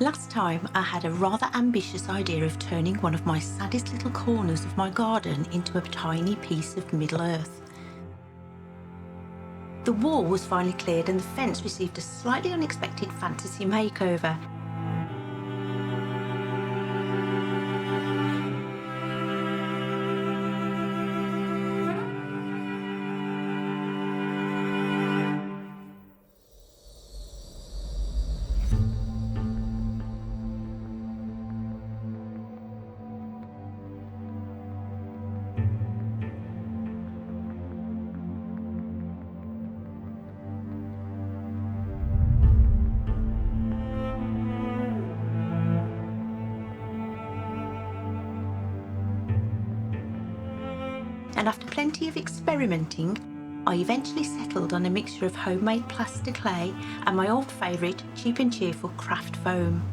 Last time I had a rather ambitious idea of turning one of my saddest little corners of my garden into a tiny piece of Middle Earth. The wall was finally cleared and the fence received a slightly unexpected fantasy makeover. And after plenty of experimenting, I eventually settled on a mixture of homemade plaster clay and my old favourite cheap and cheerful craft foam.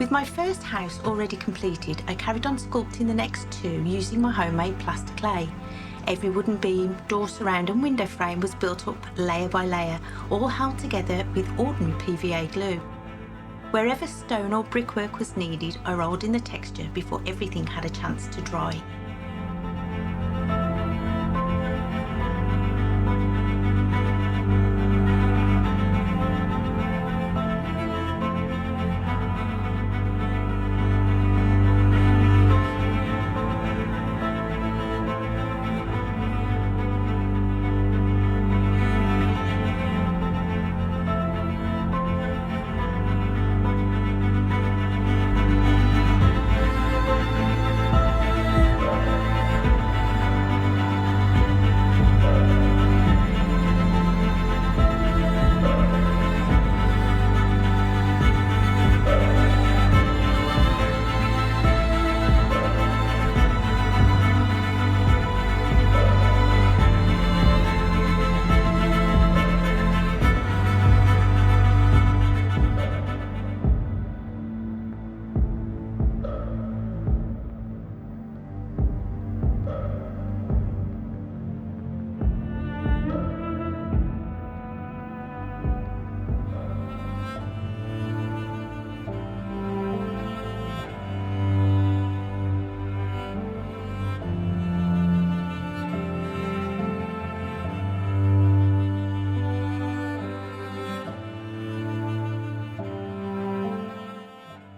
With my first house already completed, I carried on sculpting the next two using my homemade plaster clay. Every wooden beam, door surround and window frame was built up layer by layer, all held together with ordinary PVA glue. Wherever stone or brickwork was needed, I rolled in the texture before everything had a chance to dry.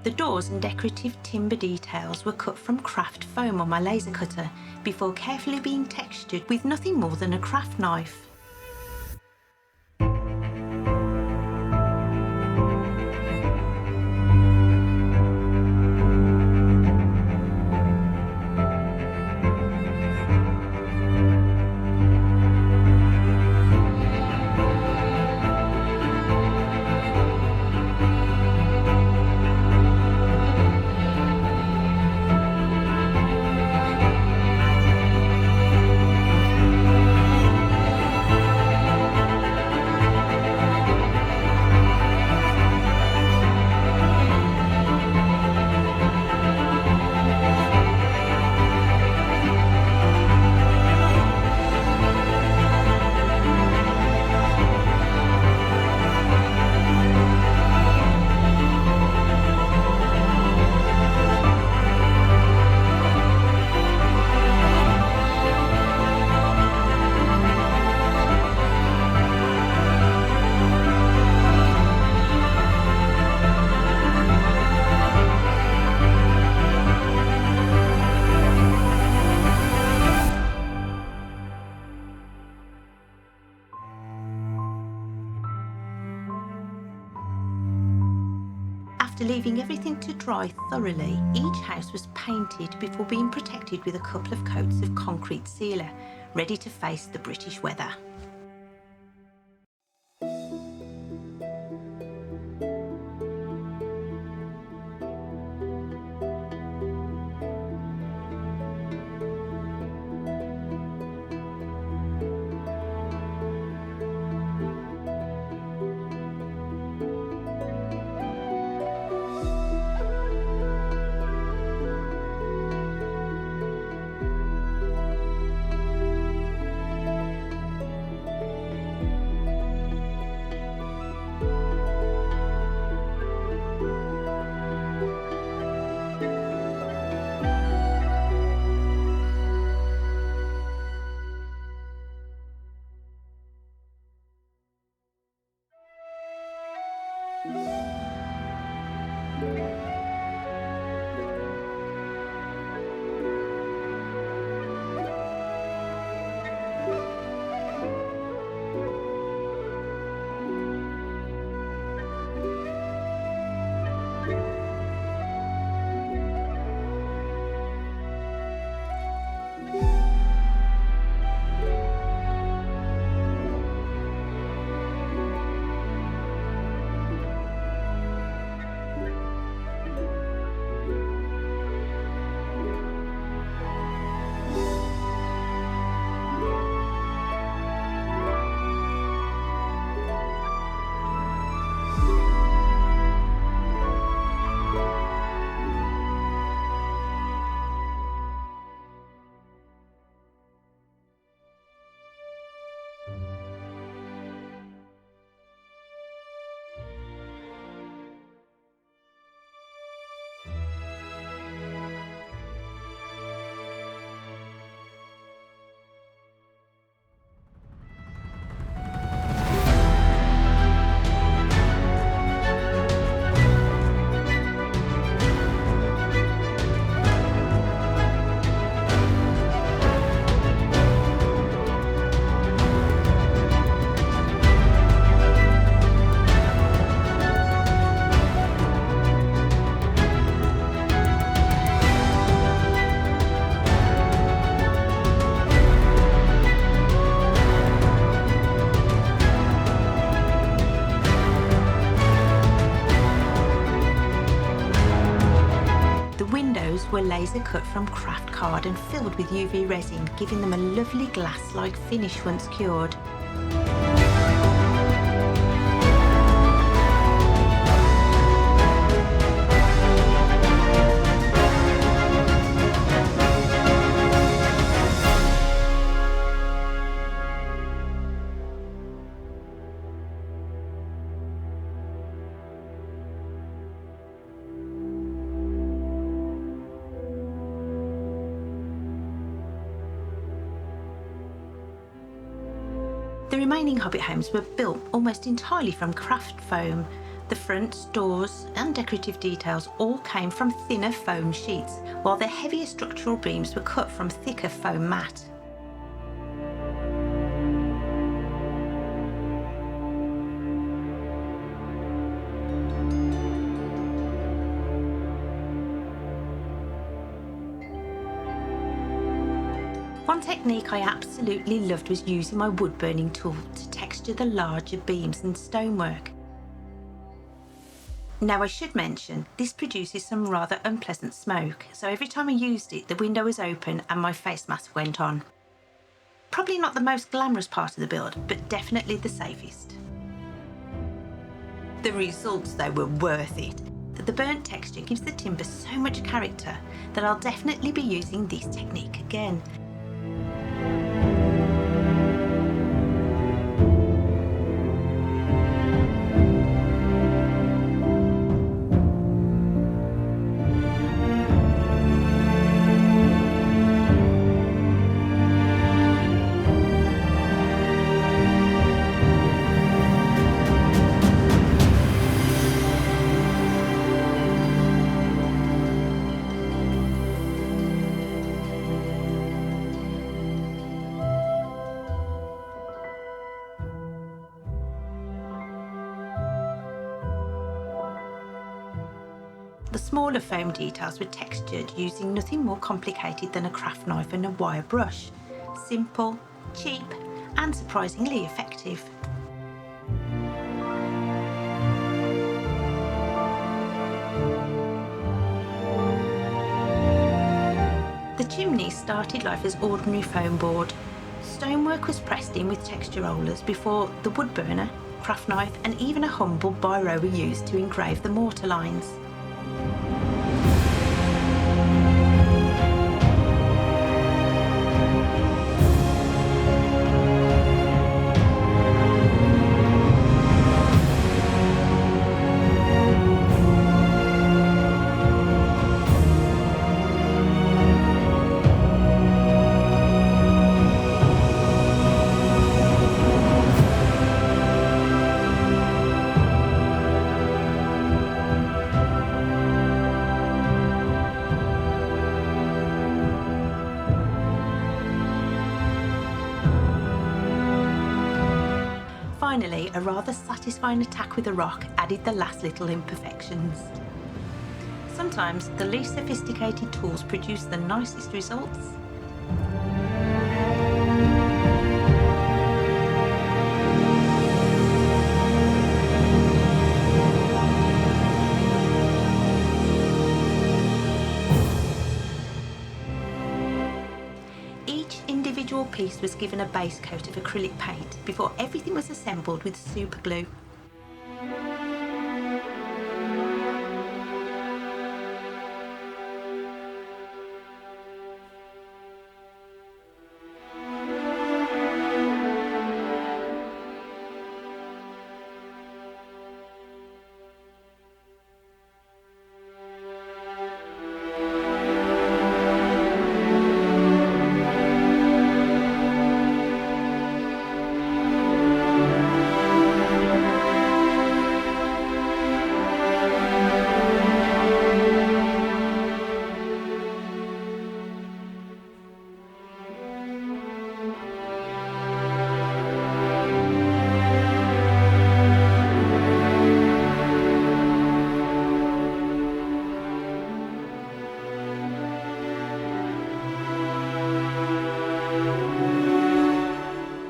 The doors and decorative timber details were cut from craft foam on my laser cutter before carefully being textured with nothing more than a craft knife. leaving everything to dry thoroughly, each house was painted before being protected with a couple of coats of concrete sealer, ready to face the British weather. Were laser cut from craft card and filled with UV resin, giving them a lovely glass-like finish once cured. The remaining Hobbit homes were built almost entirely from craft foam. The fronts, doors and decorative details all came from thinner foam sheets, while the heavier structural beams were cut from thicker foam mat. One technique I absolutely loved was using my wood burning tool to texture the larger beams and stonework. Now I should mention, this produces some rather unpleasant smoke, so every time I used it the window was open and my face mask went on. Probably not the most glamorous part of the build, but definitely the safest. The results though were worth it. The burnt texture gives the timber so much character that I'll definitely be using this technique again. The smaller foam details were textured using nothing more complicated than a craft knife and a wire brush. Simple, cheap, and surprisingly effective. The chimney started life as ordinary foam board. Stonework was pressed in with texture rollers before the wood burner, craft knife, and even a humble biro were used to engrave the mortar lines. Finally, a rather satisfying attack with a rock added the last little imperfections. Sometimes the least sophisticated tools produce the nicest results. Each individual piece was given a base coat of acrylic paint before everything was assembled with super glue.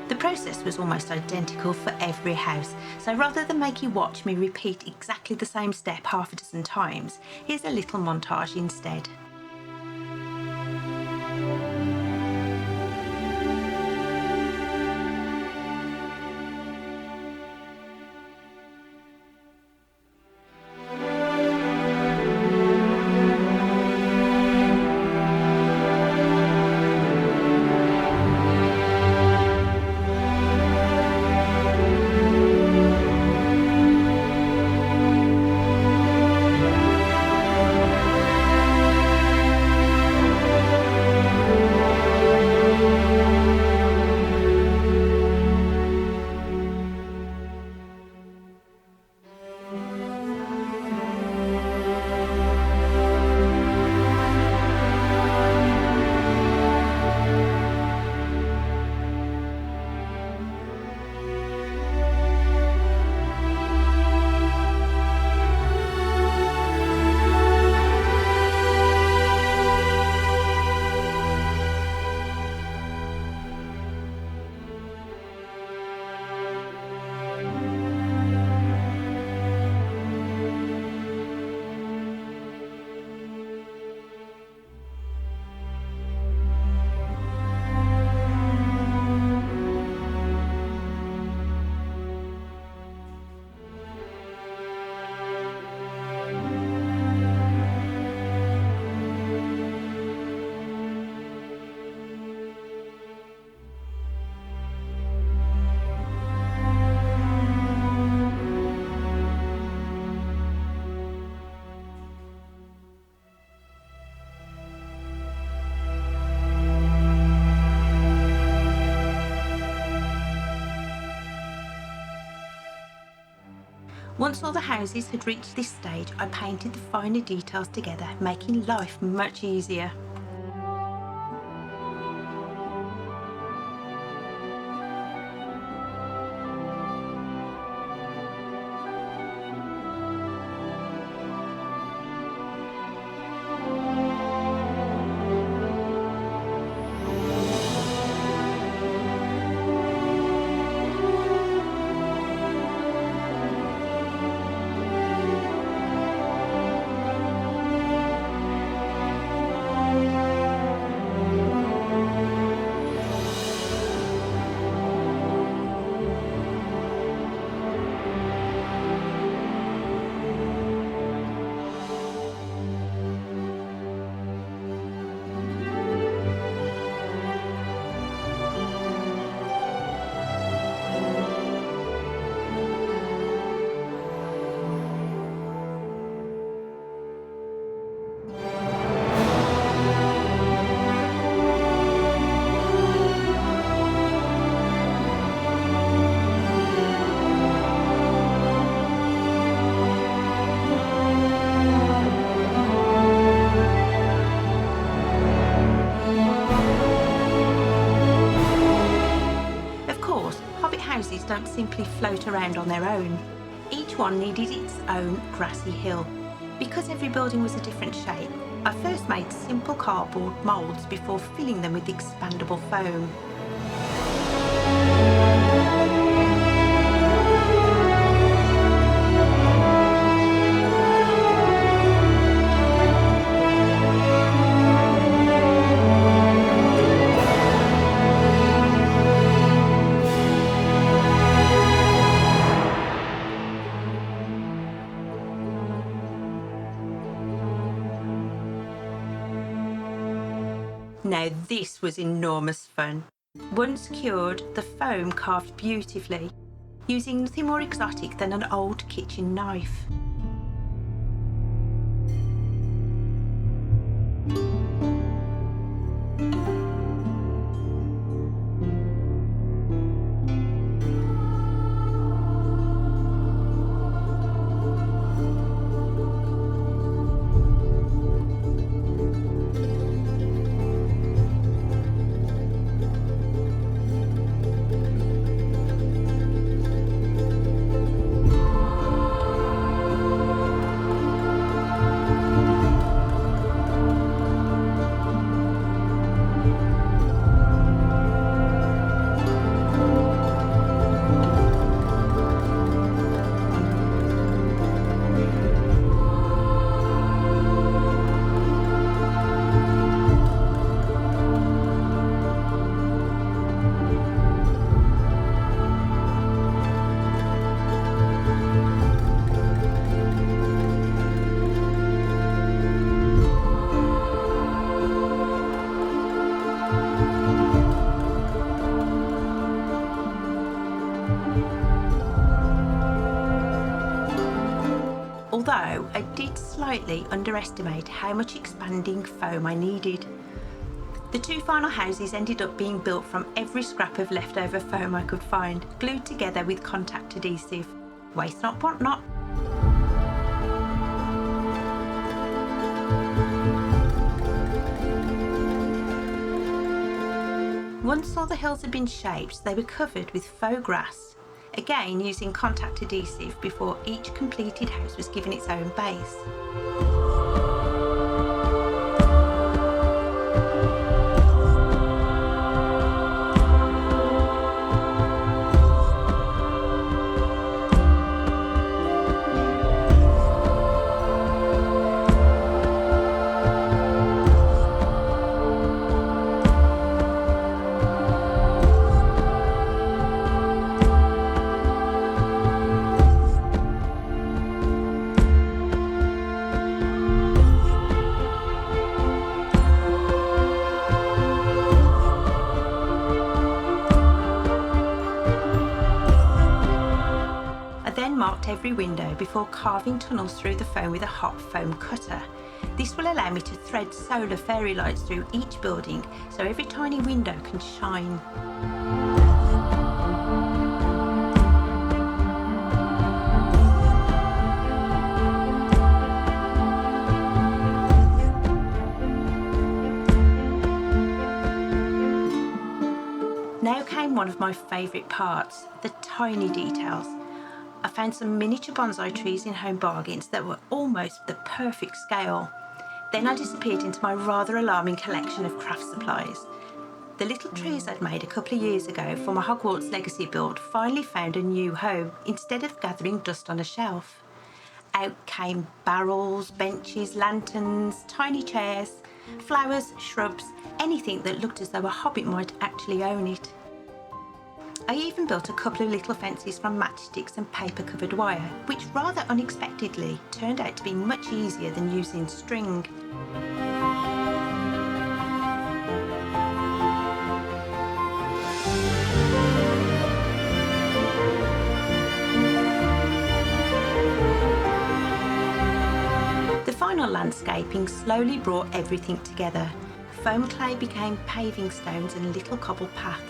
The process was almost identical for every house, so rather than make you watch me repeat exactly the same step half a dozen times, here's a little montage instead. Once all the houses had reached this stage, I painted the finer details together, making life much easier. don't simply float around on their own. Each one needed its own grassy hill. Because every building was a different shape, I first made simple cardboard moulds before filling them with expandable foam. Now this was enormous fun. Once cured, the foam carved beautifully, using nothing more exotic than an old kitchen knife. Although I did slightly underestimate how much expanding foam I needed. The two final houses ended up being built from every scrap of leftover foam I could find, glued together with contact adhesive. Waste not, want not. Once all the hills had been shaped, they were covered with faux grass, again using contact adhesive before each completed house was given its own base. Marked every window before carving tunnels through the foam with a hot foam cutter. This will allow me to thread solar fairy lights through each building so every tiny window can shine. Now came one of my favourite parts, the tiny details. I found some miniature bonsai trees in Home Bargains that were almost the perfect scale. Then I disappeared into my rather alarming collection of craft supplies. The little trees I'd made a couple of years ago for my Hogwarts Legacy build finally found a new home instead of gathering dust on a shelf. Out came barrels, benches, lanterns, tiny chairs, flowers, shrubs, anything that looked as though a hobbit might actually own it. I even built a couple of little fences from matchsticks and paper-covered wire, which rather unexpectedly turned out to be much easier than using string. The final landscaping slowly brought everything together. Foam clay became paving stones and little cobble paths.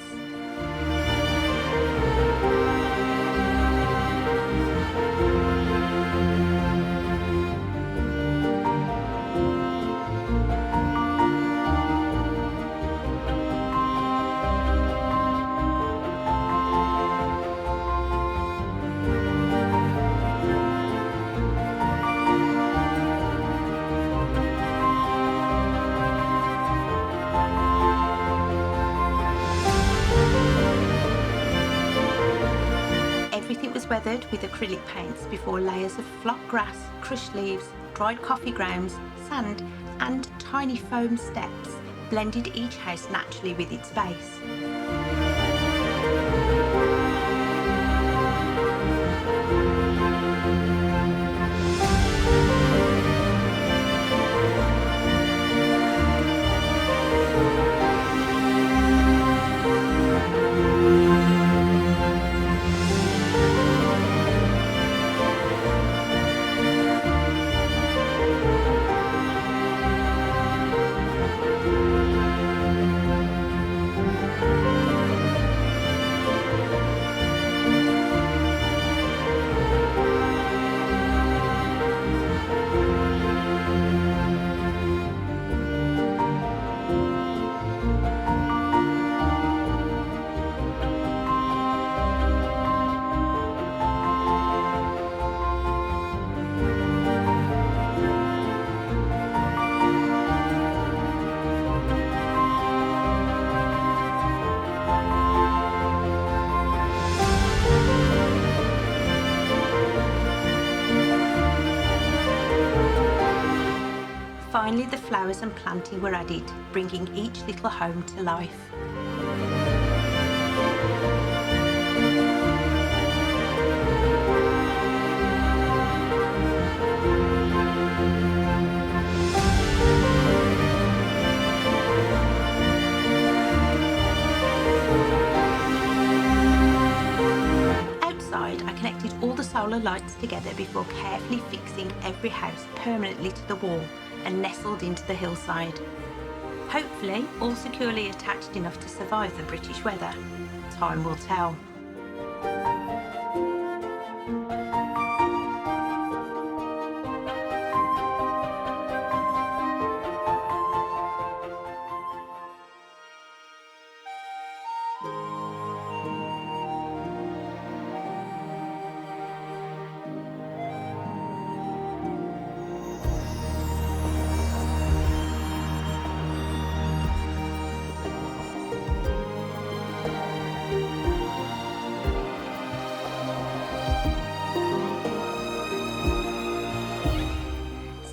it was weathered with acrylic paints before layers of flock grass, crushed leaves, dried coffee grounds, sand and tiny foam steps blended each house naturally with its base. Finally, the flowers and planting were added, bringing each little home to life. Outside, I connected all the solar lights together before carefully fixing every house permanently to the wall and nestled into the hillside. Hopefully, all securely attached enough to survive the British weather. Time will tell.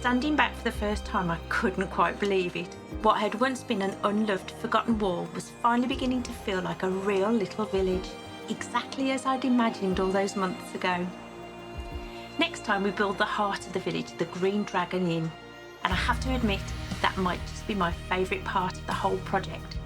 Standing back for the first time, I couldn't quite believe it. What had once been an unloved, forgotten wall was finally beginning to feel like a real little village, exactly as I'd imagined all those months ago. Next time we build the heart of the village, the Green Dragon Inn, and I have to admit that might just be my favourite part of the whole project.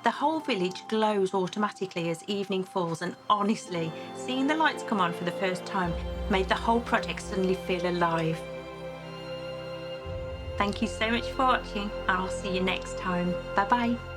The whole village glows automatically as evening falls, and honestly, seeing the lights come on for the first time made the whole project suddenly feel alive. Thank you so much for watching, and I'll see you next time. Bye bye.